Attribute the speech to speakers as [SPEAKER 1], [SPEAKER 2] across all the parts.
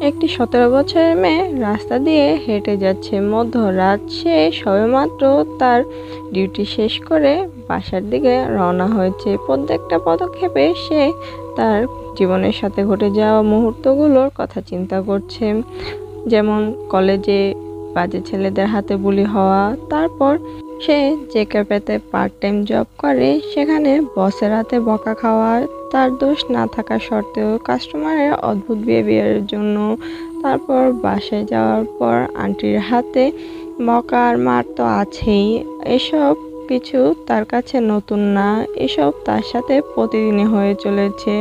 [SPEAKER 1] একটি 17 বছরের মেয়ে রাস্তা দিয়ে হেঁটে যাচ্ছে। মধ্যরাত, সে সবেমাত্র তার ডিউটি শেষ করে বাসার দিকে রওনা হয়েছে। প্রত্যেকটা পদক্ষেপে সে তার জীবনের সাথে ঘটে যাওয়া মুহূর্তগুলোর কথা চিন্তা করছে। যেমন কলেজে বাজে ছেলেদের হাতে বুলি হওয়া, তারপর সে যে ক্যাফেতে পার্ট টাইম জব করে সেখানে বসের হাতে বকা খাওয়া, তার দোষ না থাকা সত্ত্বেও কাস্টমারের অদ্ভুত বিহেভিয়ারের জন্য, তারপর বাসায় যাওয়ার পর আন্টির হাতে বকা আর মার তো আছেই। এসব কিছু তার কাছে নতুন না, এসব তার সাথে প্রতিদিনই হয়ে চলেছে।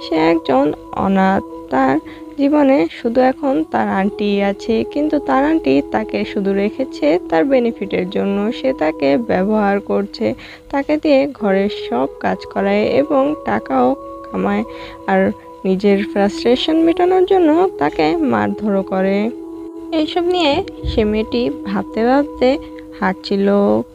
[SPEAKER 1] সে একজন অনাথ, তার জীবনে শুধু এখন তার আন্টি আছে, কিন্তু তার আন্টি তাকে শুধু রেখেছে তার বেনিফিটের জন্য। সে তাকে ব্যবহার করছে, তাকে দিয়ে ঘরের সব কাজ করায় এবং টাকাও কামায়, আর নিজের ফ্রাস্ট্রেশন মেটানোর জন্য তাকে মারধরও করে। এইসব নিয়ে সে মেয়েটি ভাবতে ভাবতে হাঁটছিল,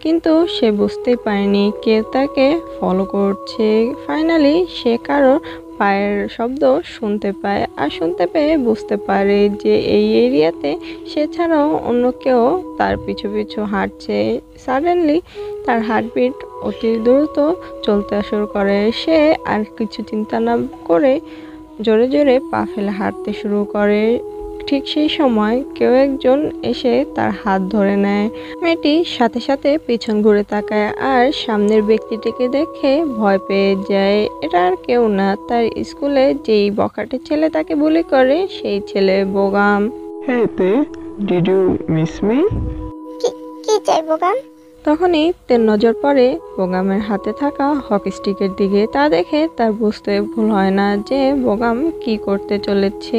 [SPEAKER 1] কিন্তু সে বুঝতেই পারেনি কেউ তাকে ফলো করছে। ফাইনালি সে কারো পায়ের শব্দ শুনতে পায়, আর শুনতে পেয়ে বুঝতে পারে যে এই এরিয়াতে সে ছাড়াও অন্য কেউ তার পিছু পিছু হাঁটছে। সাডেনলি তার হার্টবিট অতি দ্রুত চলতে শুরু করে। সে আর কিছু চিন্তা না করে জোরে জোরে পা ফেলে হাঁটতে শুরু করে। ঠিক সেই সময় কেউ একজন এসে তার হাত ধরে নেয়। মেয়েটি সাথে সাথে পিছন ঘুরে তাকায় আর সামনের ব্যক্তিটিকে দেখে ভয় পেয়ে যায়। এটা আর কেউ না, তার স্কুলে যেই বখাটে ছেলে তাকে বুলি করে সেই ছেলে, বোগাম।
[SPEAKER 2] Hey there, did you miss me?
[SPEAKER 3] কি চাই বোগাম?
[SPEAKER 1] তখনই তার নজর পড়ে বোগামের হাতে থাকা হকি স্টিকের দিকে। তা দেখে তার বুঝতে ভুল হয় না যে বোগাম কি করতে চলেছে।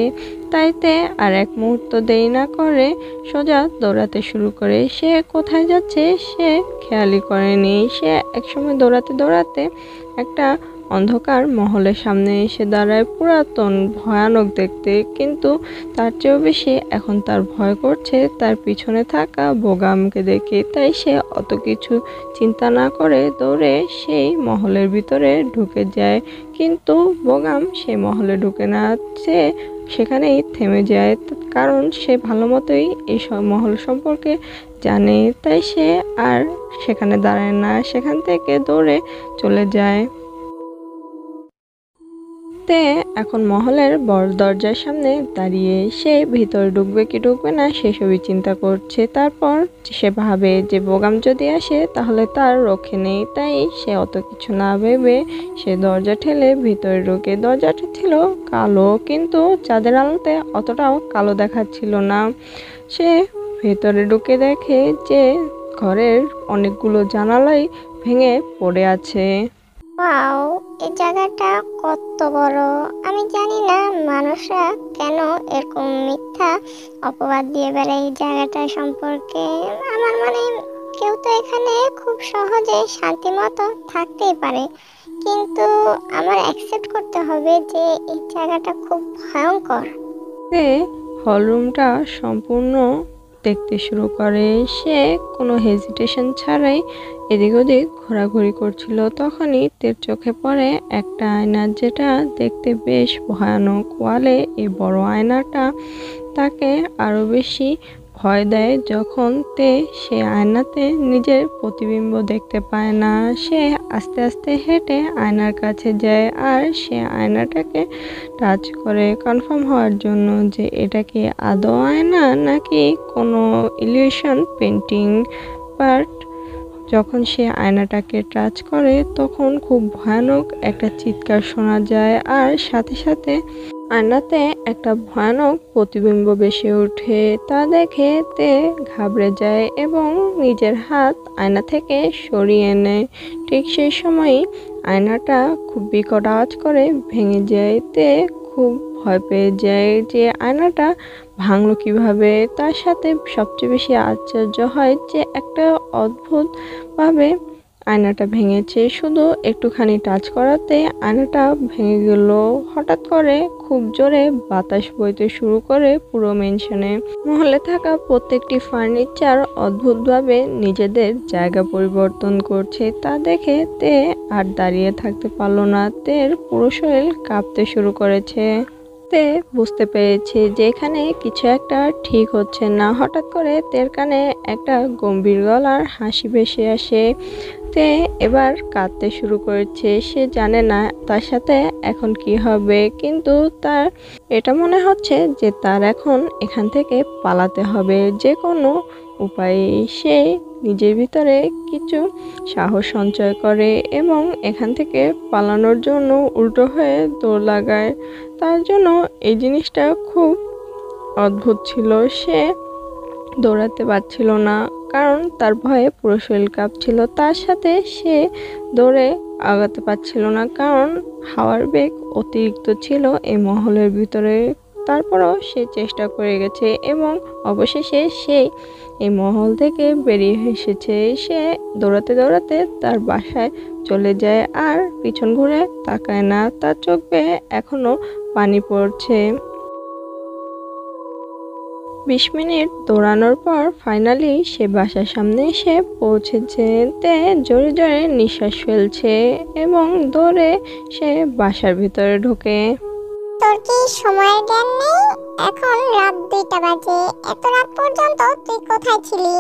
[SPEAKER 1] তাইতে আর এক মুহূর্ত দেরি না করে সোজা দৌড়াতে শুরু করে। সে কোথায় যাচ্ছে সে খেয়ালই করেনি। সে একসময় দৌড়াতে দৌড়াতে একটা অন্ধকার মহলের সামনে এসে দাঁড়ায়। পুরাতন, ভয়ানক দেখতে, কিন্তু তার চেয়েও বেশি এখন তার ভয় করছে তার পিছনে থাকা বোগামকে দেখে। তাই সে অত কিছু চিন্তা না করে দৌড়ে সেই মহলের ভিতরে ঢুকে যায়। কিন্তু বোগাম সেই মহলে ঢুকে না, সে সেখানেই থেমে যায়, কারণ সে ভালো মতোই এই মহল সম্পর্কে জানে। তাই সে আর সেখানে দাঁড়ায় না, সেখান থেকে দৌড়ে চলে যায়। এখন মহলের বড় দরজার সামনে দাঁড়িয়ে সে ভিতরে ঢুকবে কি ঢুকবে না সেসবই চিন্তা করছে। তারপর সে ভাবে যে বোগাম যদি আসে তাহলে তার রক্ষে নেই। তাই সে অত কিছু না ভেবে সে দরজা ঠেলে ভিতরে ঢুকে। দরজাটা ছিল কালো, কিন্তু চাঁদের আলোতে অতটাও কালো দেখাচ্ছিল না। সে ভেতরে ঢুকে দেখে যে ঘরের অনেকগুলো জানালাই ভেঙে পড়ে আছে।
[SPEAKER 3] ওয়াও, এই জায়গাটা কত বড়! আমি জানি না মানুষরা কেন এরকম মিথ্যা অপবাদ দিয়ে বেড়ায় এই জায়গাটা সম্পর্কে। আমার মানে কেউ তো এখানে খুব সহজে শান্তি মতো থাকতেই পারে, কিন্তু আমার অ্যাকসেপ্ট করতে হবে যে এই জায়গাটা খুব ভয়ঙ্কর।
[SPEAKER 1] সে হলরুমটা সম্পূর্ণ দেখতে শুরু করে। সে কোনো হেজিটেশন ছাড়াই এদিক ওদিক ঘোরাঘুরি করছিল। তখনই তার চোখে পড়ে একটা আয়না, যেটা দেখতে বেশ ভয়ানক। ওয়ালে এই বড় আয়নাটা তাকে আরো বেশি ভয় দেয় যখন সে আয়নাতে নিজের প্রতিবিম্ব দেখতে পায় না। সে আস্তে আস্তে হেঁটে আয়নার কাছে যায় আর সে আয়নাটাকে টাচ করে কনফার্ম হওয়ার জন্য যে এটা কি আদৌ আয়না নাকি কোনো ইলিউশন পেন্টিং। বাট যখন সে আয়নাটাকে টাচ করে তখন খুব ভয়ানক একটা চিৎকার শোনা যায়, আর সাথে সাথে আয়নাতে একটা ভয়ানক প্রতিবিম্ব ভেসে ওঠে। তা দেখে ঘাবড়ে যায় এবং নিজের হাত আয়না থেকে সরিয়ে নেয়। ঠিক সেই সময়ই আয়নাটা খুব বিকট আওয়াজ করে ভেঙে যায়। খুব ভয় পেয়ে যায় যে আয়নাটা ভাঙলো কিভাবে। তার সাথে সবচেয়ে বেশি আশ্চর্য হয় যে একটা অদ্ভুতভাবে আয়নাটা ভেঙেছে। শুধু একটুখানি টাচ করাতে আয়নাটা ভেঙে গেল। হঠাৎ করে খুব জোরে বাতাস বইতে শুরু করে পুরো মেনশনে। মহলে থাকা প্রত্যেকটি ফার্নিচার অদ্ভুতভাবে নিজেদের জায়গা পরিবর্তন করছে। তা দেখে আর দাঁড়িয়ে থাকতে পারল না। পুরো শরীর কাঁপতে শুরু করেছে। তে বুঝতে পেরেছে যে এখানে কিছু একটা ঠিক হচ্ছে না। হঠাৎ করে তের কানে একটা গম্ভীর গলার হাসি ভেসে আসে। তে এবার কাঁদতে শুরু করেছে। সে জানে না তার সাথে এখন কি হবে, কিন্তু তার এটা মনে হচ্ছে যে তার এখন এখান থেকে পালাতে হবে যে কোনো উপায়ে। সে নিজের ভিতরে কিছু সাহস সঞ্চয় করে এবং এখান থেকে পালানোর জন্য উল্টো হয়ে দৌড় লাগায়। তার জন্য এই জিনিসটা খুব অদ্ভুত ছিল। সে দৌড়াতে পারছিল না, কারণ তার ভয়ে পুরো শরীর কাঁপছিল। তার সাথে সে দৌড়ে আগাতে পারছিল না, কারণ হাওয়ার বেগ অতিরিক্ত ছিল এই মহলের ভিতরে। তারপরও সে চেষ্টা করে গেছে এবং অবশেষে সে এই মহল থেকে বেরিয়ে এসেছে। সে দৌড়াতে দৌড়াতে তার বাসায় চলে যায় আর পিছন ঘুরে তাকায় না। তার চোখ বেয়ে এখনো পানি পড়ছে। 20 মিনিট দৌড়ানোর পর ফাইনালি সে বাসার সামনে এসে পৌঁছেছে। তে জোরে জোরে নিঃশ্বাস ফেলছে এবং দৌড়ে সে বাসার ভিতরে ঢোকে।
[SPEAKER 3] তোর কি সময়ের জ্ঞান নেই? এখন রাত 2টা বাজে, এত রাত পর্যন্ত তুই কোথায় ছিলি?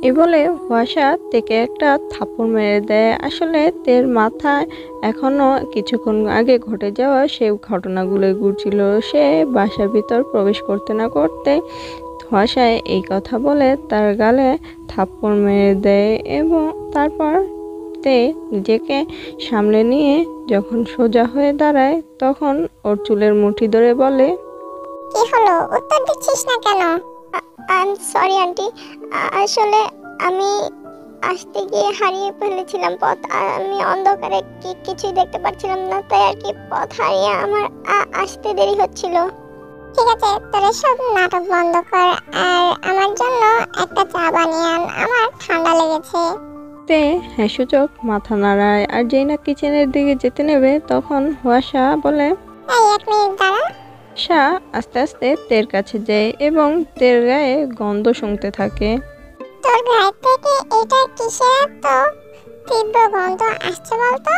[SPEAKER 1] এ বলে হুয়াশা তেকে একটা থাপ্পড় মেরে দেয়। আসলে তের মাথায় এখনো কিছুক্ষণ আগে ঘটে যাওয়া সেই ঘটনাগুলো ঘুরছিল। সে বাসার ভিতর প্রবেশ করতে না করতে হুয়াশায় এই কথা বলে তার গালে থাপ্পড় মেরে দেয় এবং তারপর তে নিজেকে সামলে নিয়ে যখন সোজা হয়ে দাঁড়ায় তখন ওর চুলের মুঠি ধরে বলে,
[SPEAKER 3] কি হলো, উত্তর দিচ্ছিস না কেন? আই সরি আন্টি, আসলে আমি আসতে গিয়ে হারিয়ে ফেলেছিলাম পথ। আমি অন্ধকারে কিছুই দেখতে পাচ্ছিলাম না, তাই আর কি পথ হারিয়ে আমার আসতে দেরি হচ্ছিল। ঠিক আছে, তোর সব নাটক বন্ধ কর আর আমার জন্য একটা চা বানিয়ে আন, আমার ঠান্ডা লেগেছে।
[SPEAKER 1] তে হ্যাঁ সূচক মাথা নাড়ায়। আর যেই না কিচেনের দিকে যেতে নেবে তখন হুয়াশা বলে,
[SPEAKER 3] এই 1 মিনিট দাঁড়া।
[SPEAKER 1] হুয়াশা আস্তে আস্তে তের কাছে যায় এবং তের গায়ে গন্ধ শুনতে থাকে।
[SPEAKER 3] তোর গায়ে থেকে এটা কিসের এত তীব্র গন্ধ আসছে বলতো?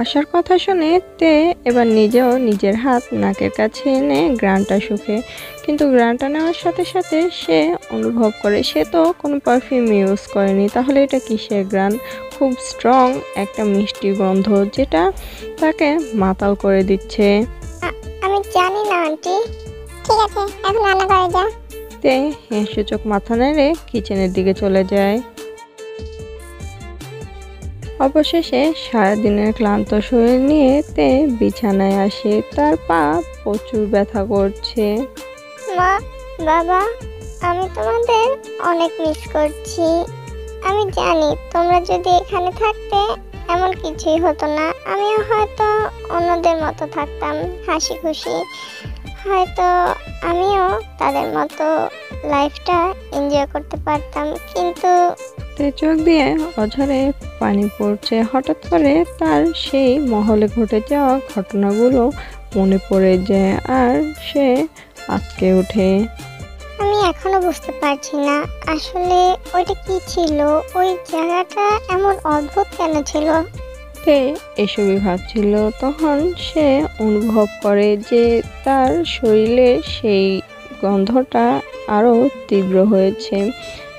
[SPEAKER 1] আশার কথা শুনে তে এবার নিজেও নিজের হাত নাকের কাছে এনে গ্রানটা শুকে, কিন্তু গ্রানটা নেওয়ার সাথে সাথে সে অনুভব করে সে তো কোনো পারফিউম ইউজ করেনি, তাহলে এটা কিসের গ্রান? খুব স্ট্রং একটা মিষ্টি গন্ধ যেটা তাকে মাতাল করে দিচ্ছে।
[SPEAKER 3] আমি জানি না আন্টি। ঠিক আছে, এখন রান্না করে যা।
[SPEAKER 1] তে হ্যাঁ সূচক মাথা নেড়ে কিচেনের দিকে চলে যায়। অবশেষে সারাদিনের ক্লান্ত শরীর নিয়ে তে বিছানায় আসে। তার পা প্রচুর ব্যথা করছে।
[SPEAKER 3] মা, বাবা, আমি তোমাদের অনেক মিস করছি। আমি জানি তোমরা যদি এখানে থাকতে এমন কিছুই হতো না। আমিও হয়তো অন্যদের মতো থাকতাম, হাসি খুশি। হয়তো আমিও তাদের মতো লাইফটা এনজয় করতে পারতাম, কিন্তু
[SPEAKER 1] তে চোখ দিয়ে অঝরে পানি পড়ছে। হঠাৎ করে তার সেই মহলে ঘটে যাওয়া ঘটনাগুলো মনে পড়ে যায় আর সে আজকে ওঠে।
[SPEAKER 3] আমি এখনো বুঝতে পারছি না আসলে ওইটা কি ছিল, ওই জায়গাটা এমন অদ্ভুত কেন ছিল।
[SPEAKER 1] তে এসবই ভাবছিল তখন সে অনুভব করে যে তার শরীরে সেই গন্ধটা আরও তীব্র হয়েছে।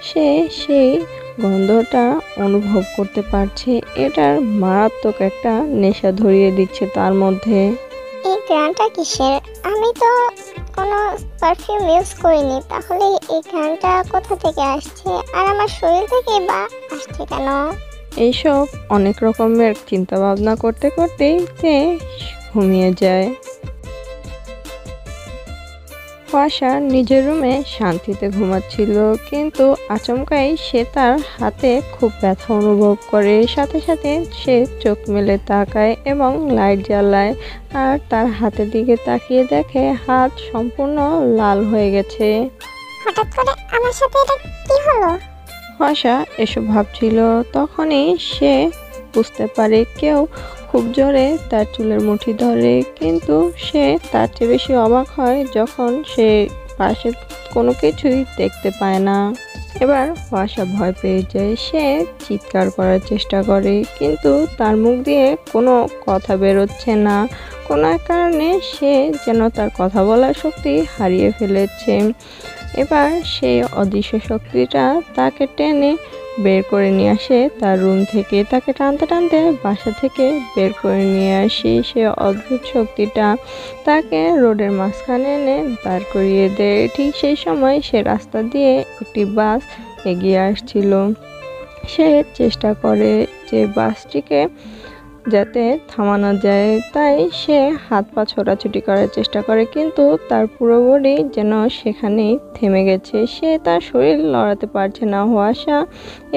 [SPEAKER 1] সে সেই গন্ধটা অনুভব করতে পারছে। এটার মারাত্মক একটা নেশা ধরিয়ে দিচ্ছে তার মধ্যে।
[SPEAKER 3] এই গানটা কিসের? আমি তো কোনো পারফিউম ইউজ করিনি, তাহলে এই গানটা কোথা থেকে আসছে আর আমার শরীর থেকে বা আসছে কেন?
[SPEAKER 1] এইসব অনেক রকমের চিন্তা ভাবনা করতে করতেই সে ঘুমিয়ে যায়। হুয়াশা নিজের রুমে শান্তিতে ঘুমাচ্ছিল, কিন্তু আচমকাই সে তার হাতে খুব ব্যথা অনুভব করে। সাথে সাথে সে চোখ মেলে তাকায় এবং লাইট জ্বালায় আর তার হাতের দিকে তাকিয়ে দেখে হাত সম্পূর্ণ লাল হয়ে গেছে।
[SPEAKER 3] হঠাৎ করে আমার সাথে এটা কি হলো?
[SPEAKER 1] হুয়াশা এসব ভাবছিল, তখনই সে বুঝতে পারে কেউ খুব জোরে তার চুলের মুঠি ধরে, কিন্তু সে তার চেয়ে বেশি অবাক হয় যখন সে পাশে কোনো কিছুই দেখতে পায় না। এবার হুয়াশা ভয় পেয়ে যায়। সে চিৎকার করার চেষ্টা করে, কিন্তু তার মুখ দিয়ে কোনো কথা বেরোচ্ছে না। কোনো এক কারণে সে যেন তার কথা বলার শক্তি হারিয়ে ফেলেছে। এবার সেই অদৃশ্য শক্তিটা তাকে টেনে বের করে নিয়ে আসে তার রুম থেকে। তাকে টানতে টানতে বাসা থেকে বের করে নিয়ে আসে। সে অদ্ভুত শক্তিটা তাকে রোডের মাঝখানে এনে দাঁড় করিয়ে দেয়। ঠিক সেই সময় সে রাস্তা দিয়ে একটি বাস এগিয়ে আসছিল। সে চেষ্টা করে যে বাসটিকে যাতে থামানো যায়, তাই সে হাত পা ছোটাছুটি করার চেষ্টা করে, কিন্তু তার পুরো বডি যেন সেখানেই থেমে গেছে। সে তার শরীর লড়াতে পারছে না। হুয়াশা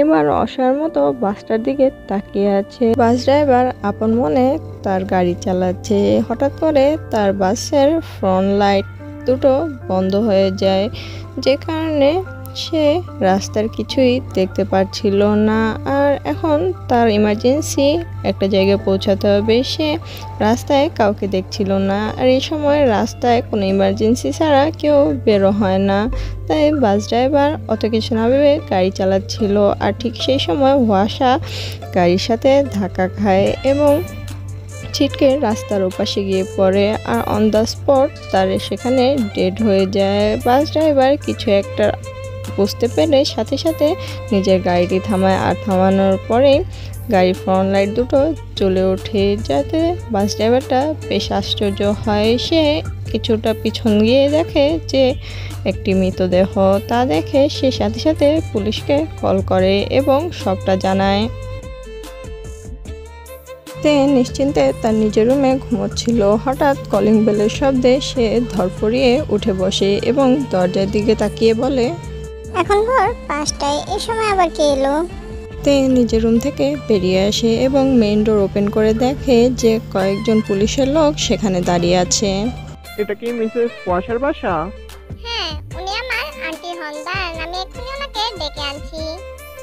[SPEAKER 1] এবার অসহায়ের মতো বাসটার দিকে তাকিয়ে আছে। বাস ড্রাইভার আপন মনে তার গাড়ি চালাচ্ছে। হঠাৎ করে তার বাসের ফ্রন্ট লাইট দুটো বন্ধ হয়ে যায়, যে কারণে সে রাস্তার কিছুই দেখতে পাচ্ছিল না। আর এখন তার ইমার্জেন্সি একটা জায়গায় পৌঁছাতে হবে। সে রাস্তায় কাউকে দেখছিল না, আর এই সময় রাস্তায় কোনো ইমার্জেন্সি ছাড়া কেউ বেরো হয় না। তাই বাস ড্রাইভার অত কিছু না ভেবে গাড়ি চালাচ্ছিল। আর ঠিক সেই সময় হুয়াশা গাড়ির সাথে ধাক্কা খায় এবং ছিটকে রাস্তার ওপাশে গিয়ে পড়ে, আর অন দ্য স্পট তার সেখানে ডেড হয়ে যায়। বাস ড্রাইভার কিছু একটা বুঝতে পেরে সাথে সাথে নিজের গাড়িটি থামায়, আর থামানোর পরেই গাড়ির ফ্রন্ট লাইট দুটো জ্বলে ওঠে, যাতে বাস ড্রাইভারটা বেশ আশ্চর্য হয়। সে কিছুটা পিছন গিয়ে দেখে যে একটি মৃতদেহ। তা দেখে সে সাথে সাথে পুলিশকে কল করে এবং সবটা জানায়। তে নিশ্চিন্তে তার নিজের রুমে ঘুমোচ্ছিল। হঠাৎ কলিং বেলের শব্দে সে ধরফড়িয়ে উঠে বসে এবং দরজার দিকে তাকিয়ে বলে,
[SPEAKER 3] এখন ভোর 5টায়, এই সময় আবার কে এলো?
[SPEAKER 1] তে নিজের রুম থেকে বেরিয়ে আসে এবং মেইন ডোর ওপেন করে দেখে যে কয়েকজন পুলিশের লোক সেখানে দাঁড়িয়ে আছে।
[SPEAKER 2] এটা কি মিসেস ওয়াশার বাসা?
[SPEAKER 3] হ্যাঁ, উনি আমার আন্টি হন। দাঁড়ান, আমি এক্ষুনি ওনাকে ডেকে আনছি।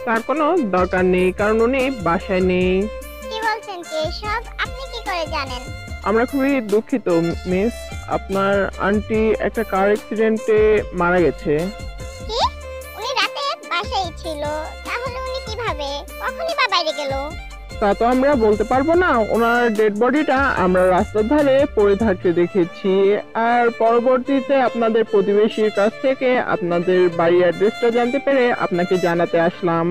[SPEAKER 2] তার কোনো দরকার নেই, কারণ উনি বাসায় নেই।
[SPEAKER 3] কি বলছেন কি এসব? আপনি কি করে জানেন?
[SPEAKER 2] আমরা খুবই দুঃখিত মিস, আপনার আন্টি একটা কার অ্যাক্সিডেন্টে মারা গেছে।
[SPEAKER 3] কি? উনি রাতে বাসায় ছিল, তাহলে উনি কিভাবে, কখনই বা বাইরে গেল?
[SPEAKER 2] তা তো আমরা বলতে পারবো না। ওনার ডেড বডিটা আমরা রাস্তার ধারে পড়ে থাকতে দেখেছি, আর পরবর্তীতে আপনাদের প্রতিবেশীর কাছ থেকে আপনাদের বাড়ির অ্যাড্রেসটা জানতে পেরে আপনাকে জানাতে আসলাম।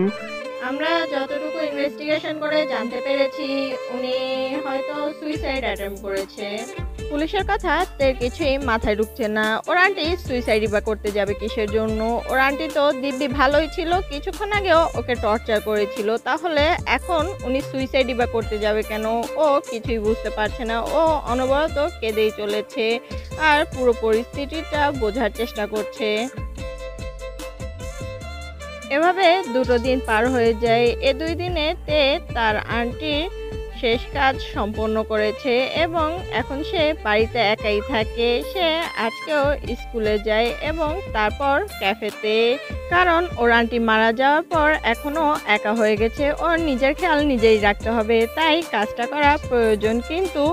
[SPEAKER 1] আমরা যতটুকু ইনভেস্টিগেশন করে জানতে পেরেছি উনি হয়তো সুইসাইড অ্যাটেম্প করেছে। পুলিশের কথা তার কিছুই মাথায় ঢুকছে না। ওর আন্টি সুইসাইডই বা করতে যাবে কিসের জন্য? ওর আন্টি তো দিব্যি ভালোই ছিল, কিছুক্ষণ আগেও ওকে টর্চার করেছিল, তাহলে এখন উনি সুইসাইডই বা করতে যাবে কেন? ও কিছুই বুঝতে পারছে না। ও অনবরত কেঁদেই চলেছে আর পুরো পরিস্থিতিটা বোঝার চেষ্টা করছে। এভাবে 2 দিন পার হয়ে যায়। এ 2 দিনে তে তার আন্টির শেষ কাজ সম্পন্ন করেছে এবং এখন সে বাড়িতে একাই থাকে। সে আজকেও স্কুলে যায় এবং তারপর ক্যাফেতে, কারণ ওর আন্টি মারা যাওয়ার পর এখনও একা হয়ে গেছে। ওর নিজের খেয়াল নিজেই রাখতে হবে, তাই কাজটা করা প্রয়োজন। কিন্তু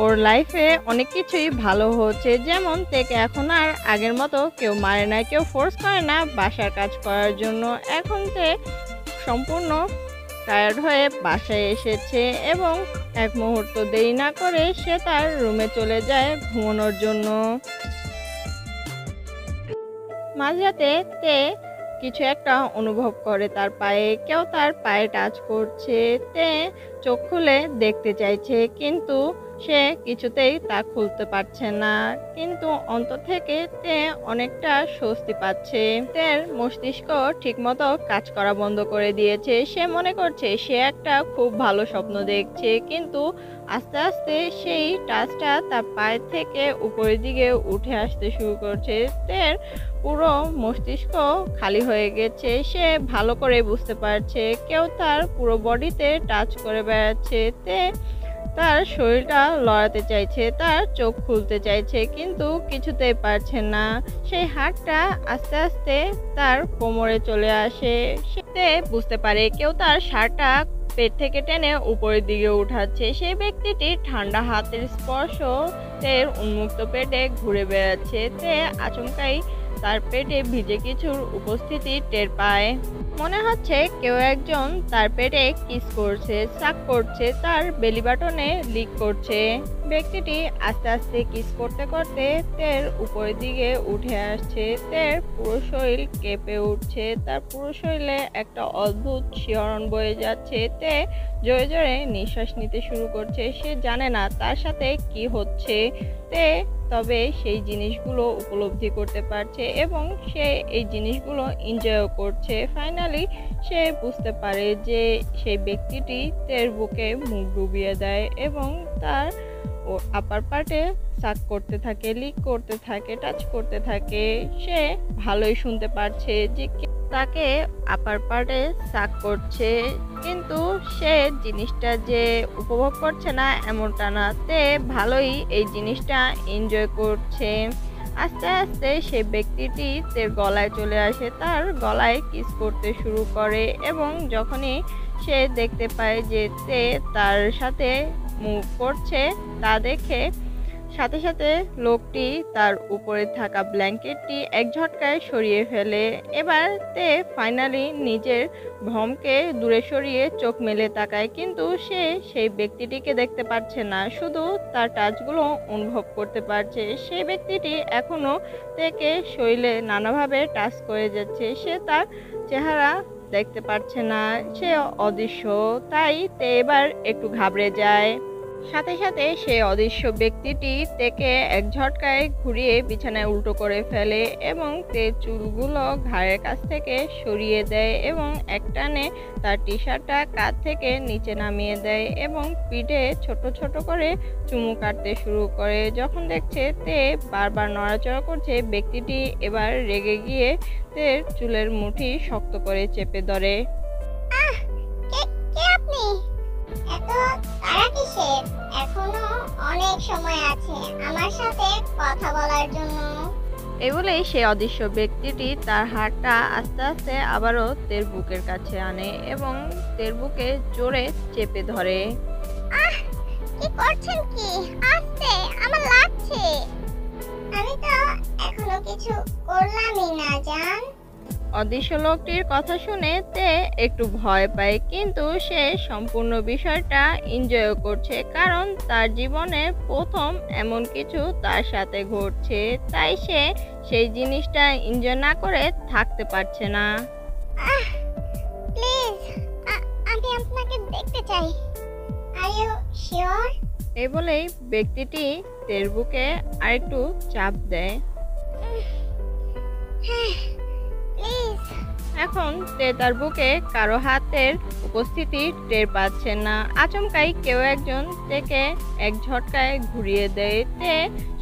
[SPEAKER 1] ওর লাইফে অনেক কিছুই ভালো হচ্ছে, যেমন থেকে এখন আর আগের মতো কেউ মারে না, কেউ ফোর্স করে না বাসার কাজ করার জন্য। এখন তে সম্পূর্ণ টায়ার্ড হয়ে বাসায় এসেছে এবং এক মুহূর্ত দেরি না করে সে তার রুমে চলে যায় ঘুমানোর জন্য। মাঝরাতে তে কিছু একটা অনুভব করে তার পায়ে, কেউ তার পায়ে টাচ করছে। তে চোখ খুলে দেখতে চাইছে, কিন্তু সে কিছুতেই তা খুলতে পারছে না। কিন্তু অন্তর থেকে তে অনেকটা স্বস্তি পাচ্ছে। তের মস্তিষ্ক ঠিকমতো কাজ করা বন্ধ করে দিয়েছে। সে মনে করছে সে একটা খুব ভালো স্বপ্ন দেখছে, কিন্তু আস্তে আস্তে সেই টাচটা তার পায়ের থেকে উপরের দিকে উঠে আসতে শুরু করছে। তের পুরো মস্তিষ্ক খালি হয়ে গেছে। সে ভালো করে বুঝতে পারছে কেউ তার পুরো বডিতে টাচ করে বেড়াচ্ছে। তে তার শরীরটা লড়াতে চাইছে, তার চোখ খুলতে চাইছে, কিন্তু কিছুতেই পারছে না। সেই হাতটা আস্তে আস্তে তার কোমরে চলে আসে। সে বুঝতে পারে কেউ তার শার্টটা পেট থেকে টেনে উপরের দিকে উঠাচ্ছে। সেই ব্যক্তিটি ঠান্ডা হাতের স্পর্শ তের উন্মুক্ত পেটে ঘুরে বেড়াচ্ছে। তে আচমকাই তার পেটে ভিজে কিছুর উপস্থিতি টের পায়। মনে হচ্ছে কেউ একজন তার পেটে কিস করছে, সাক করছে, তার বেলি বাটনে লিক করছে। ব্যক্তিটি আস্তে আস্তে কিস করতে করতে তের উপরের দিকে উঠে আসছে। তের পুরো শরীর কেঁপে উঠছে, তার পুরো শরীরে একটা অদ্ভুত শিহরণ বয়ে যাচ্ছে। তে জোরে জোরে নিঃশ্বাস নিতে শুরু করছে। সে জানে না তার সাথে কি হচ্ছে, তে তবে সেই জিনিসগুলো উপলব্ধি করতে পারছে এবং সে এই জিনিসগুলো এনজয়ও করছে। ফাইনালি সে বুঝতে পারে যে সেই ব্যক্তিটি তের বুকে মুখ ডুবিয়ে দেয় এবং তার আপার পার্টে সাক করতে থাকে, লিক করতে থাকে, টাচ করতে থাকে। সে ভালোই শুনতে পারছে যে তাকে আপার পার্টে সাক করছে, কিন্তু সে জিনিসটা যে উপভোগ করছে না এমনটা না, তে ভালোই এই জিনিসটা এনজয় করছে। আস্তে আস্তে সেই ব্যক্তিটি তার গলায় চলে আসে, তার গলায় কিস করতে শুরু করে এবং যখনই সে দেখতে পায় যে তে তার সাথে মুভ করছে তা দেখে সাথে সাথে লোকটি তার উপরে থাকা ব্ল্যাঙ্কেটটি এক ঝটকায় সরিয়ে ফেলে। এবার তে ফাইনালি নিজের ভ্রমকে দূরে সরিয়ে চোখ মেলে তাকায়, কিন্তু সে সেই ব্যক্তিটিকে দেখতে পাচ্ছে না, শুধু তার টাচগুলো অনুভব করতে পারছে। সেই ব্যক্তিটি এখনো তেকে শরীরে নানাভাবে টাচ করে যাচ্ছে, সে তার চেহারা দেখতে পারছে না, সে অদৃশ্য। তাই তে এবার একটু ঘাবড়ে যায়। সাথে সাথে সে অদৃশ্য ব্যক্তিটি তেকে এক ঝটকায় ঘুরিয়ে বিছানায় উল্টো করে ফেলে এবং তে চুলগুলো ঘাড়ের কাছ থেকে সরিয়ে দেয় এবং একটানে তার টি শার্টটা কাঁধ থেকে নিচে নামিয়ে দেয় এবং পিঠে ছোট ছোট করে চুমু কাটতে শুরু করে। যখন দেখছে তে বারবার নড়াচড়া করছে, ব্যক্তিটি এবার রেগে গিয়ে তের চুলের মুঠি শক্ত করে চেপে ধরে।
[SPEAKER 3] এত তাড়া কিসের? এখনো অনেক সময় আছে আমার সাথে কথা বলার জন্য।
[SPEAKER 1] এই বলেই সেই অদৃশ্য ব্যক্তিটি তার হাতটা আস্তে আস্তে আবারও তের বুকের কাছে আনে এবং তের বুকে জোরে চেপে ধরে।
[SPEAKER 3] কি করছেন কি? আস্তে, আমার লাগছে। আমি তো এখনো কিছু করলামই না জান।
[SPEAKER 1] অদৃশ্য লোকটির কথা শুনে তে একটু ভয় পায়, কিন্তু সে সম্পূর্ণ বিষয়টা এনজয় করছে, কারণ তার জীবনে প্রথম এমন কিছু তার সাথে ঘটছে। তাই সে সেই জিনিসটা এনজয় না করে থাকতে পারছে না।
[SPEAKER 3] প্লিজ, আমি আপনাকে দেখতে চাই। Are you sure?
[SPEAKER 1] এই বলেই ব্যক্তিটি তের বুকে আরেকটু চাপ দেয়। এখন তে তার বুকে কারো হাতের উপস্থিতি টের পাচ্ছে না। আচমকাই কেউ একজন তেকে এক ঝটকায় ঘুরিয়ে দেয়। তে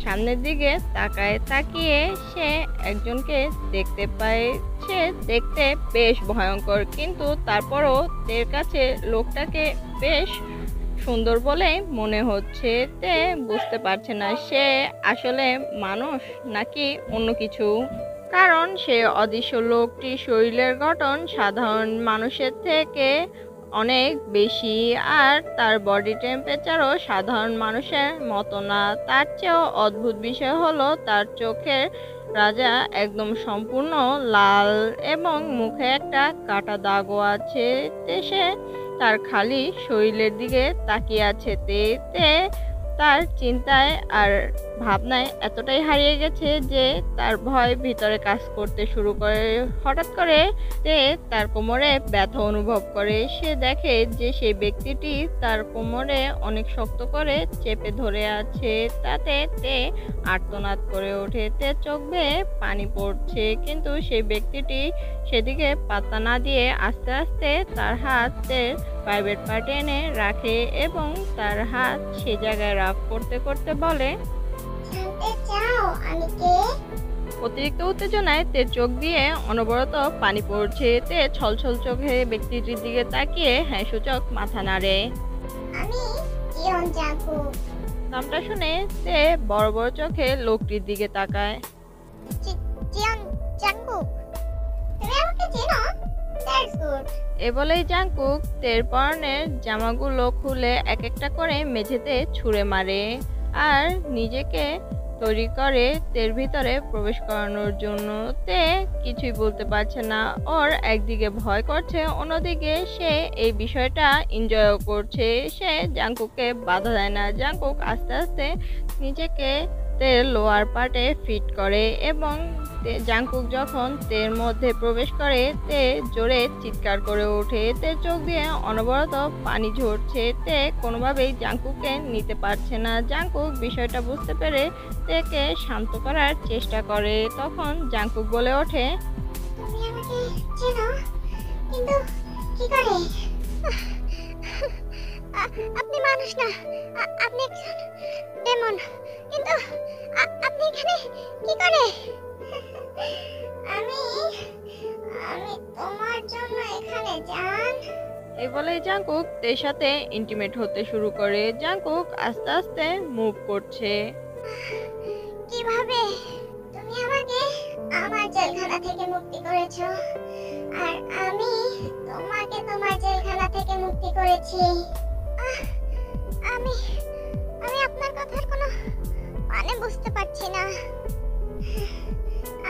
[SPEAKER 1] সামনের দিকে তাকিয়ে সে একজনকে দেখতে পায়। সে দেখতে বেশ ভয়ঙ্কর, কিন্তু তারপরও তের কাছে লোকটাকে বেশ সুন্দর বলে মনে হচ্ছে। তে বুঝতে পারছে না সে আসলে মানুষ নাকি অন্য কিছু, কারণ সে অদৃশ্য লোকটি শরীরের গঠন সাধারণ মানুষের থেকে অনেক বেশি, আর তার বডি টেম্পারেচারও সাধারণ মানুষের মতো না। তার চেয়েও অদ্ভুত বিষয় হলো তার চোখের রাজা একদম সম্পূর্ণ লাল এবং মুখে একটা কাটা দাগও আছে। সে তার খালি শরীরের দিকে তাকিয়ে আছে। তে তার চিন্তায় আর ভাবনায় এতটাই হারিয়ে গেছে যে তার ভয় ভিতরে কাজ করতে শুরু করে। হঠাৎ করে তে তার কোমরে ব্যথা অনুভব করে। সে দেখে যে সেই ব্যক্তিটি তার কোমরে অনেক শক্ত করে চেপে ধরে আছে। তাতে তে আর্তনাদ করে ওঠে। তে চোখ বেয়ে পানি পড়ছে, কিন্তু সেই ব্যক্তিটি সেদিকে পাত্তা না দিয়ে আস্তে আস্তে তার হাত তের প্রাইভেট পার্টে এনে রাখে এবং তার হাত সে জায়গায় রাফ করতে করতে বলে,
[SPEAKER 3] জানতে চাও আমি কে?
[SPEAKER 1] অতিরিক্ত উত্তেজনায় তের চোখ দিয়ে অনবরত পানি পড়ছে। তে ছলছল চোখে ব্যক্তিটির দিকে তাকিয়ে হ্যাঁ সূচক মাথা নাড়ে।
[SPEAKER 3] আমি জিয়ন জাংকুক।
[SPEAKER 1] নামটা শুনে তে বড় বড় চোখে লোকটির দিকে তাকায়।
[SPEAKER 3] জিয়ন জাংকুক, তুমি আমাকে চেনো? That's good.
[SPEAKER 1] এ বলেই জাংকুক তের পরনের জামাগুলো খুলে এক একটা করে মেঝেতে ছুঁড়ে মারে আর নিজেকে তৈরি করে তের ভিতরে প্রবেশ করানোর জন্য। তে কিছুই বলতে পারছে না, ওর একদিকে ভয় করছে, অন্যদিকে সে এই বিষয়টা এনজয়ও করছে। সে জাংকুককে বাধা দেয় না। জাংকুক আস্তে আস্তে নিজেকে তের লোয়ার পার্টে ফিট করে এবং জাংকুক যখন তের মধ্যে প্রবেশ করে তে জোরে চিৎকার করে ওঠে। তে চোখ দিয়ে অনবরত পানি ঝরছে। তে কোনোভাবেই জাংকুককে নিতে পারছে না। জাংকুক বিষয়টা বুঝতে পেরে তেকে শান্ত করার চেষ্টা করে। তখন জাংকুক বলে ওঠে,
[SPEAKER 3] তুমি আমাকে চেনো, কিন্তু কি করে? আপনি মানুষ না, আপনি একজন ডেমন, কিন্তু আপনি এখানে কি করে? আমি আমি তোমার জন্য এখানে জান।
[SPEAKER 1] এই বলেই জাংকুক তের সাথে ইন্টিমেট হতে শুরু করে। জাংকুক আস্তে আস্তে মুভ করছে।
[SPEAKER 3] কিভাবে? তুমি আমাকে আমার জেলখানা থেকে মুক্তি করেছো, আর আমি তোমাকে তোমার জেলখানা থেকে মুক্তি করেছি। আহ, আমি আমি আপনার কথার কোনো মানে বুঝতে পারছি না।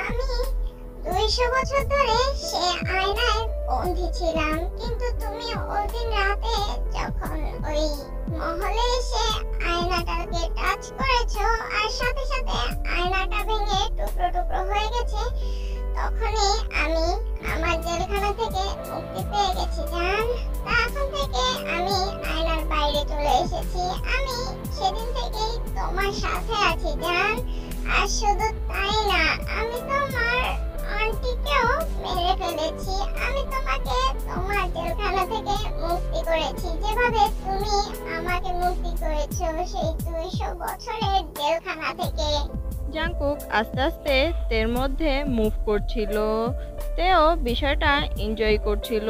[SPEAKER 3] আমি 200 বছর ধরে সে আয়নায় বন্দী ছিলাম, কিন্তু তুমি ওই দিন রাতে যখন ওই মহলে এসে আয়নাটাকে টাচ করেছো আর সাথে সাথে আয়নাটা ভেঙে টুকরো টুকরো হয়ে গেছে, তখনই আমি আমার জেলখানা থেকে মুক্তি পেয়ে গেছি জান। তখন থেকে আমি আয়নার বাইরে চলে এসেছি। আমি সেদিন থেকেই তোমার সাথে আছি জান। আর শুধু তাই না, আমি তোমার আন্টিকেও মেরে ফেলেছি। আমি তোমাকে তোমার জেলখানা থেকে মুক্তি করেছি, যেভাবে তুমি আমাকে মুক্তি করেছো সেই 200 বছরের জেলখানা থেকে।
[SPEAKER 1] জাংকুক আস্তে আস্তে তের মধ্যে মুভ করছিল। তেও বিষয়টা এনজয় করছিল।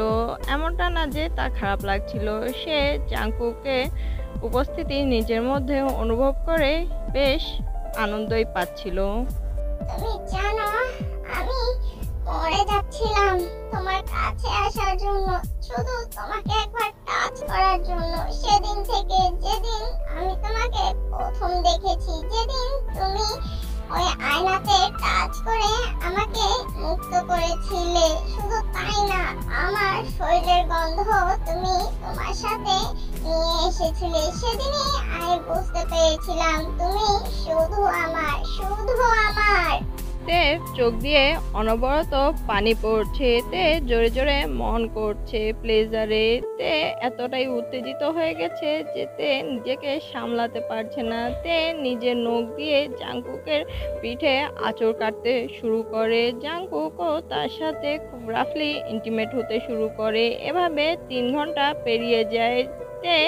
[SPEAKER 1] এমনটা না যে তার খারাপ লাগছিল। সে জাংকুকের উপস্থিতি নিজের মধ্যে অনুভব করে বেশ আনন্দই পাচ্ছিল।
[SPEAKER 3] তুমি জানো, আমি মরে যাচ্ছিলাম তোমার কাছে আসার জন্য, শুধু তোমাকে একবার টাচ করার জন্য। সেদিন থেকে, যেদিন আমি তোমাকে প্রথম দেখেছি, যেদিন তুমি ওই আয়নাতে টাচ করে আমাকে মুক্ত করেছিলে, শুধু তাই না, আমার শরীরের গন্ধ তুমি তোমার সাথে নিয়ে এসেছিলে। সেদিনই আমি বুঝতে পেরেছিলাম তুমি শুধু আমার, শুধু আমার।
[SPEAKER 1] তে চোখ দিয়ে অনবরত পানি পড়ছে। তে জোরে জোরে মন করছে প্লেজারে। তে এতটাই উত্তেজিত হয়ে গেছে যে তে নিজেকে সামলাতে পারছে না। তে নিজের নখ দিয়ে জাংকুকের পিঠে আঁচড় কাটতে শুরু করে। জাংকুকও তার সাথে খুব রাফলি ইন্টিমেট হতে শুরু করে। এভাবে 3 ঘন্টা পেরিয়ে যায়। তে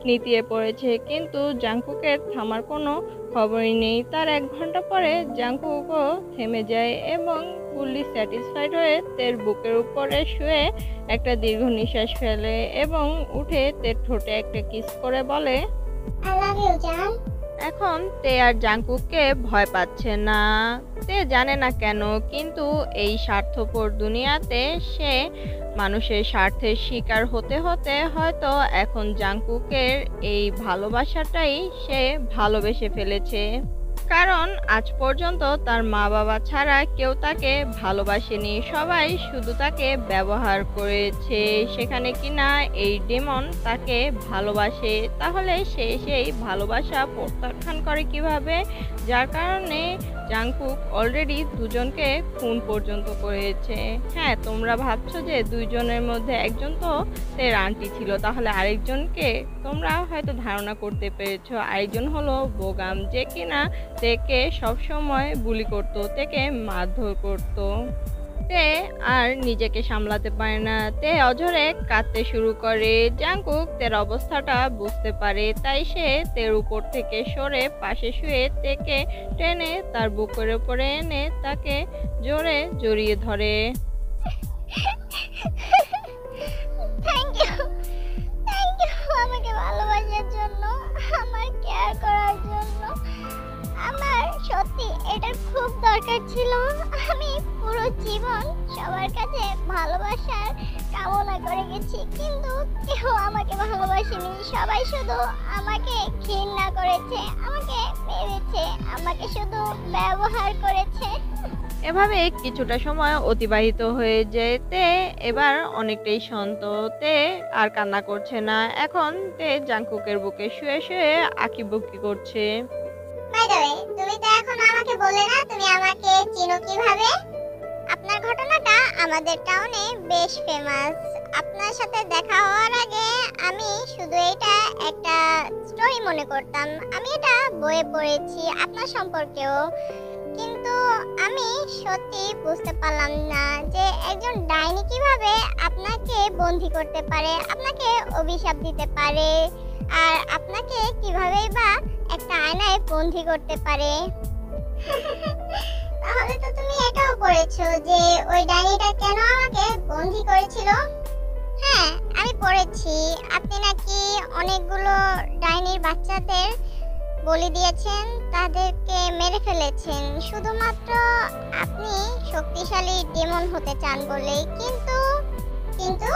[SPEAKER 1] নিতিয়ে পড়েছে, কিন্তু জাংকুকের থামার কোনো খবরই নেই। তার 1 ঘন্টা পরে জাংকুকও থেমে যায় এবং ফুললি স্যাটিসফাইড হয়ে তের বুকের উপরে শুয়ে একটা দীর্ঘ নিঃশ্বাস ফেলে এবং উঠে তের ঠোঁটে একটা কিস করে বলে,
[SPEAKER 3] আই লাভ ইউ জান।
[SPEAKER 1] এখন তে আর জাংকুককে ভয় পাচ্ছে না। তে জানে না কেন, কিন্তু এই স্বার্থপর দুনিয়াতে সে মানুষের স্বার্থের শিকার হতে হতে হয়তো এখন জাংকুকের এই ভালোবাসাটাই সে ভালোবেসে ফেলেছে। কারণ আজ পর্যন্ত তার মা বাবা ছাড়া কেউ তাকে ভালোবাসেনি। সবাই শুধু তাকে ব্যবহার করেছে। সেখানে কিনা এই ডেমন তাকে ভালোবাসে, তাহলে সে সেই ভালোবাসা প্রত্যাখ্যান করে কিভাবে? যার কারণে জাংকুক অলরেডি 2জনকে খুন পর্যন্ত করেছে। হ্যাঁ, তোমরা ভাবছো যে 2জনের মধ্যে একজন তো তের আন্টি ছিল, তাহলে আরেকজনকে তোমরা হয়তো ধারণা করতে পেরেছো। আরেকজন হলো বোগাম, যে কিনা তেকে সবসময় বুলি করতো, তেকে মারধর করতো। তে আর নিজেকে সামলাতে পারে না। তে অঝরে কাঁদতে শুরু করে। জাংকুক তের অবস্থাটা বুঝতে পারে, তাই সে তের উপর থেকে সরে পাশে শুয়ে তেকে টেনে তার বুকের উপরে এনে তাকে জোরে জড়িয়ে ধরে।
[SPEAKER 3] থ্যাংক ইউ, থ্যাংক ইউ আমাকে ভালোবাসার জন্য, আমার কেয়ার করার জন্য। আমার সত্যি এটার খুব দরকার ছিল। আমি পুরো জীবন সবার কাছে ভালোবাসার কামনা করে গেছি, কিন্তু কেউ আমাকে ভালোবাসেনি। সবাই শুধু আমাকে ঘৃণা করেছে, আমাকে মেরেছে, আমাকে শুধু ব্যবহার করেছে।
[SPEAKER 1] এভাবে কিছুটা সময় অতিবাহিত হয়ে যেতে এবার অনেকটাই শান্ত। তে আর কান্না করছে না। এখন তে জাংকুকের বুকে শুয়ে শুয়ে আঁকিবুকি করছে।
[SPEAKER 3] বাই দ্য ওয়ে, তুমি তো এখন আমাকে বললে না তুমি আমাকে চিনো কিভাবে? আপনার ঘটনাটা আমাদের টাউনে বেশ ফেমাস। আপনার সাথে দেখা হওয়ার আগে আমি শুধু এটা একটা স্টোরি মনে করতাম। আমি এটা বইয়ে পড়েছি আপনার সম্পর্কেও, কিন্তু আমি সত্যি বুঝতে পারলাম না যে একজন ডাইনি কিভাবে আপনাকে বন্দি করতে পারে, আপনাকে অভিশাপ দিতে পারে, আর আপনাকে কিভাবেই বা একটা আয়নায় বন্দি করতে পারে। তাহলে তো তুমি এটাও পড়েছো যে ওই ডাইনিটা কেন আমাকে বন্দি করেছিল? হ্যাঁ, আমি পড়েছি আপনি নাকি অনেকগুলো ডাইনির বাচ্চাদের বলি দিয়েছেন, তাদেরকে মেরে ফেলেছেন শুধুমাত্র আপনি শক্তিশালী ডেমন হতে চান বলে। কিন্তু কিন্তু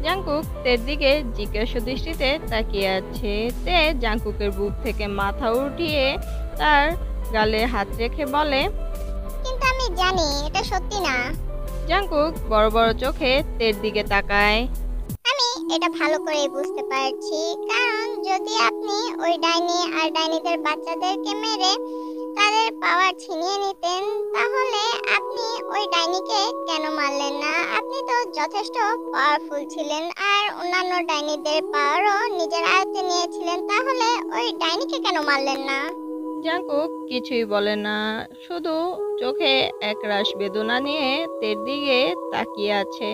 [SPEAKER 1] জাংকুক তের দিকে জিজ্ঞাসা দৃষ্টিতে তাকিয়ে আছে। তে জাংকুকের বুক থেকে মাথা উঠিয়ে তার গালে হাত রেখে বলে,
[SPEAKER 3] কিন্তু আমি জানি এটা সত্যি না।
[SPEAKER 1] জাংকুক বড় বড় চোখে তের দিকে তাকায়।
[SPEAKER 3] আমি এটা ভালো করে বুঝতে পারছি, কারণ যদি আপনি ওই ডাইনি আর ডাইনিদের বাচ্চাদেরকে মেরে তাদের পাওয়ার ছিনিয়ে নিতেন, তাহলে আপনি ওই ডাইনিকে কেন মারলেন না? আপনি তো যথেষ্ট পাওয়ারফুল ছিলেন আর অন্যান্য ডাইনিদের পাওয়ারও নিজের আয়ত্তে নিয়েছিলেন, তাহলে ওই ডাইনিকে কেন মারলেন না?
[SPEAKER 1] জাংকুক কিছুই বলে না, শুধু চোখে একরাশ বেদনা নিয়ে তের দিকে তাকিয়ে আছে।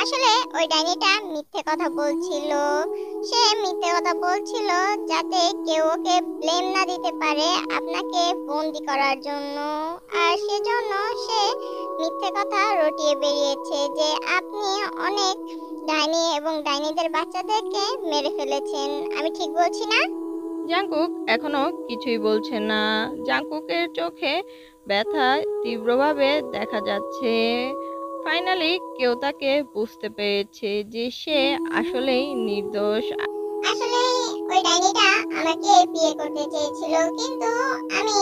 [SPEAKER 3] আসলে ওই ডাইনিটা মিথ্যে কথা বলছিল। সে মিথ্যে কথা বলছিল যাতে কেউ ওকে ব্লেম না দিতে পারে আপনাকে বন্দি করার জন্য, আর সেজন্য সে মিথ্যে কথা রটিয়ে বেরিয়েছে যে আপনি অনেক ডাইনি এবং ডাইনিদের বাচ্চাদেরকে মেরে ফেলেছেন। আমি ঠিক বলছি না?
[SPEAKER 1] জাংকুক এখনো কিছুই বলছে না। জাংকুকের চোখে ব্যথা তীব্রভাবে দেখা যাচ্ছে। ফাইনালি কেউ তাকে বুঝতে পেরেছে যে সে আসলেই নির্দোষ।
[SPEAKER 3] আসলে ওই ডাইনিটা আমাকে বিয়ে করতে চেয়েছিল, কিন্তু আমি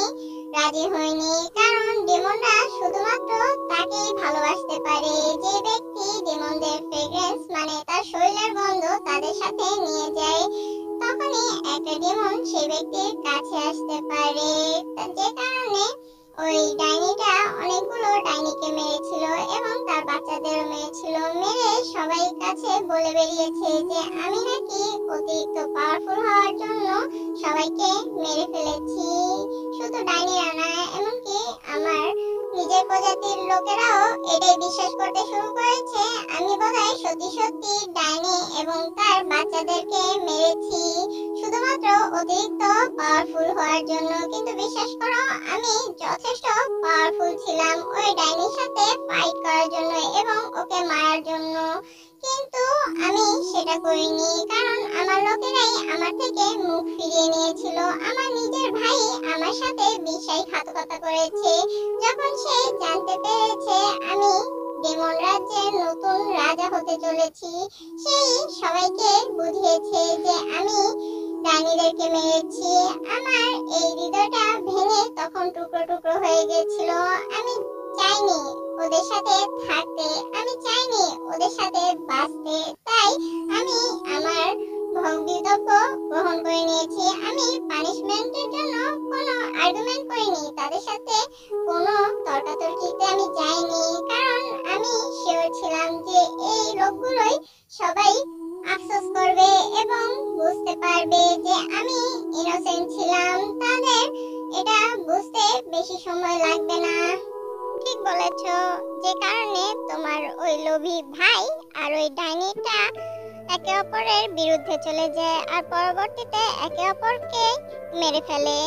[SPEAKER 3] রাজি হইনি, কারণ ডেমনরা শুধুমাত্র তাকেই ভালোবাসতে পারে যে ব্যক্তি ডেমনদের ফ্রেগ্রেন্স মানে তার শরীরের গন্ধ তাদের সাথে নিয়ে যায়। তখনই একটা ডেমন সেই ব্যক্তির কাছে আসতে পারে। যে কারণে ওই ডাইনিটা অনেকগুলো ডাইনিকে মেরেছিল এবং তার বাচ্চাদেরও মেরেছিল। মেরে সবাই কাছে বলে বেরিয়েছে যে আমি নাকি অতিরিক্ত পাওয়ারফুল হওয়ার জন্য সবাইকে মেরে ফেলেছি। শুধু ডাইনিরা না, এমনকি আমার নিজের প্রজাতির লোকেরাও এটাই বিশ্বাস করতে শুরু করেছে আমি বোধহয় সত্যি সত্যি ডাইনি এবং তার বাচ্চাদেরকে মেরেছি শুধুমাত্র অতিরিক্ত পাওয়ারফুল হওয়ার জন্য। কিন্তু বিশ্বাস করো, আমি যথেষ্ট পাওয়ারফুল ছিলাম ওই ডাইনির সাথে ফাইট করার জন্য এবং ওকে মারার জন্য, কিন্তু আমি সেটা করিনি, কারণ আমার লোকেরাই আমার থেকে মুখ ফিরিয়ে নিয়েছিল। আমার নিজের ভাই আমার সাথে বিশ্বাসঘাতকতা করেছে। যখন সে জানতে পেরেছে আমি ডেমন রাজ্যের নতুন রাজা হতে চলেছি, সেই সবাইকে বুঝিয়েছে যে আমি ডাইনিদেরকে মেরেছি। আমার এই হৃদয়টা ভেঙে তখন টুকরো টুকরো হয়ে গেছিল। আমি চাইনি ওদের সাথে থাকতে, আমি চাইনি ওদের সাথে বাঁচতে, তাই আমি আমার ভোগবিদব্য গ্রহণ করে নিয়েছি। আমি পানিশমেন্টের জন্য কোনো আর্গুমেন্ট করিনি, তাদের সাথে কোনো তর্কাতর্কিতে আমি যাইনি, কারণ আমি শিওর ছিলাম যে এই লোকগুলোই সবাই আফসোস করবে এবং বুঝতে পারবে যে আমি ইনোসেন্ট ছিলাম। তাদের এটা বুঝতে বেশি সময় লাগবে না। ঠিক বলেছো, যে কারণে তোমার ওই লোভী ভাই আর ওই ডাইনিটা একে অপরের বিরুদ্ধে চলে যায় আর পরবর্তীতে একে অপরকে মেরে ফেলে।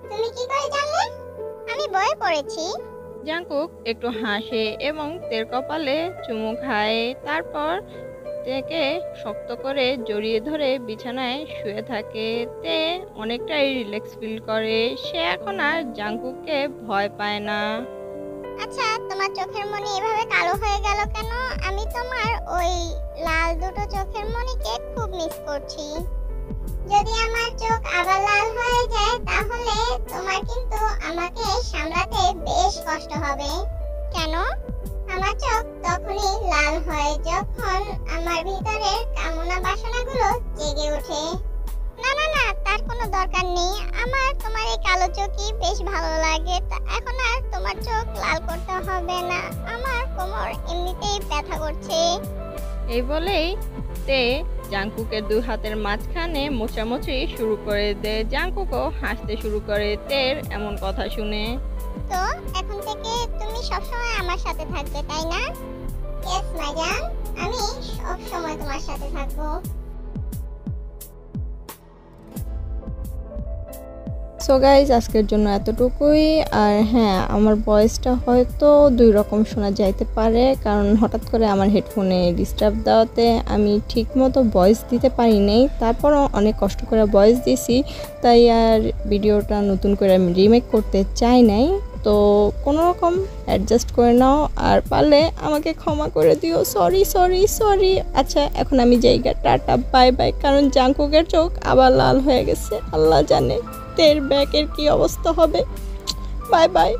[SPEAKER 3] তুমি কি করে জানলে? আমি বইয়ে পড়েছি।
[SPEAKER 1] জাংকুক একটু হাসে এবং তের কপালে চুমু খায়। তারপর তেকে শক্ত করে জড়িয়ে ধরে বিছানায় শুয়ে থাকে। তে অনেকটাই রিল্যাক্স ফিল করে। সে এখন আর জাংকুককে ভয় পায় না।
[SPEAKER 3] আচ্ছা, তোমার চোখের মনি এভাবে কালো হয়ে গেল কেন? আমি তোমার ওই লাল দুটো চোখের মনিকে খুব মিস করছি। যদি আমার চোখ আবার লাল হয়ে যায় তাহলে তোমার কিন্তু আমাকে সামলাতে বেশ কষ্ট হবে। কেন? আমার চোখ তখনই লাল হয় যখন আমার ভিতরের কামনা বাসনাগুলো জেগে ওঠে। না না না, তার কোনো দরকার নেই। আমার তোমার এই কালো চোখই বেশ ভালো লাগে। এখন আর তোমার চোখ লাল করতে হবে না। আমার কোমর এমনিতেই ব্যথা করছে।
[SPEAKER 1] এই বলেই তে জাংকুকের দুই হাতের মাঝখানে মোছামুছি শুরু করে দেয়। জাংকুকও হাসতে শুরু করে তের এমন কথা শুনে।
[SPEAKER 3] তো এখন থেকে তুমি সবসময় আমার সাথে থাকবে, তাই না? ইয়েস মাইজান, আমি সবসময় তোমার সাথে থাকবো।
[SPEAKER 1] সো গাইজ, আজকের জন্য এতটুকুই। আর হ্যাঁ, আমার ভয়েসটা হয়তো দুই রকম শোনা যাইতে পারে, কারণ হঠাৎ করে আমার হেডফোনে ডিস্টার্ব দেওয়াতে আমি ঠিকমতো ভয়েস দিতে পারি নাই। তারপরও অনেক কষ্ট করে ভয়েস দিছি, তাই আর ভিডিওটা নতুন করে আমি রিমেক করতে চাই নাই। তো কোনো রকম অ্যাডজাস্ট করে নাও, আর পারলে আমাকে ক্ষমা করে দিও। Sorry sorry sorry. আচ্ছা, এখন আমি জায়গা, টাটা বাই বাই, কারণ জাংকুকের চোখ আবার লাল হয়ে গেছে। আল্লাহ জানে তের ব্যাকের কি অবস্থা হবে। Bye bye.